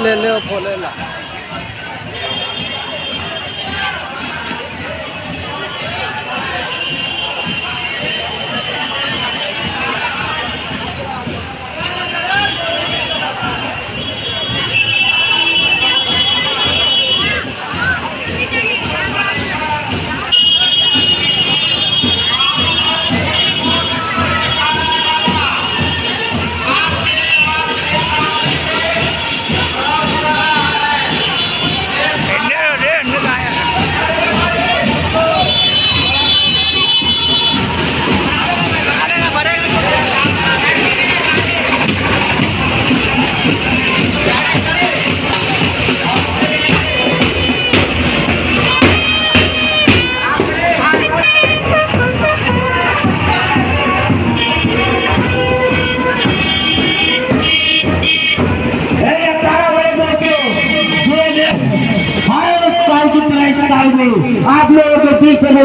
ले ले बोले ला आप लोगों के बीच में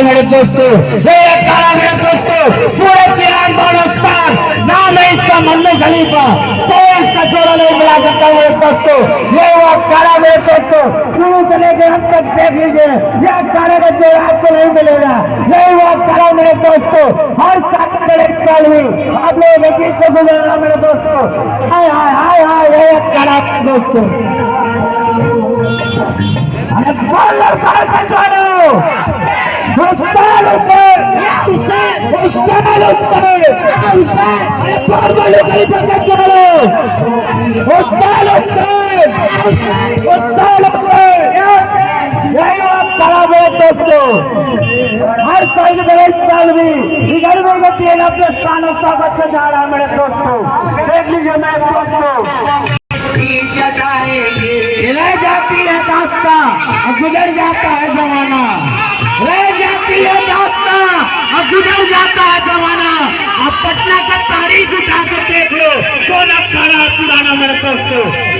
मेरे दोस्तों, मेरे दोस्तों, पूरे ईरान बालोचिस्तान नाम है इसका मन्नू खलीफा, तो इसका जोड़ा नहीं मिला सकता मेरे दोस्तों। ये वो अखाड़ा मेरे दोस्तों, शुरू से लेकर हम तक देख लीजिए, ये अखाड़े का जोड़ा आपको नहीं मिलेगा। यही वो अखाड़ा मेरे दोस्तों, हर साल में एक साल हुई आप लोगों के बीच से गुजरना मेरे दोस्तों। हाय हाय हाय हाय, यही अखाड़ा दोस्तों। हर साल साल भी इधर में गति अपने स्थानों स्वागत से जा रहा है मेरे दोस्तों। देख लीजिए मेरे दोस्तों, रह जाती है दास्ता, गुजर जाता है जमाना। रह जाती है दास्ता, अब गुजर जाता है जमाना। अब पटना का तारीख उठा कर देख लो, कौन अखाड़ा पुराना मेरे दोस्तों।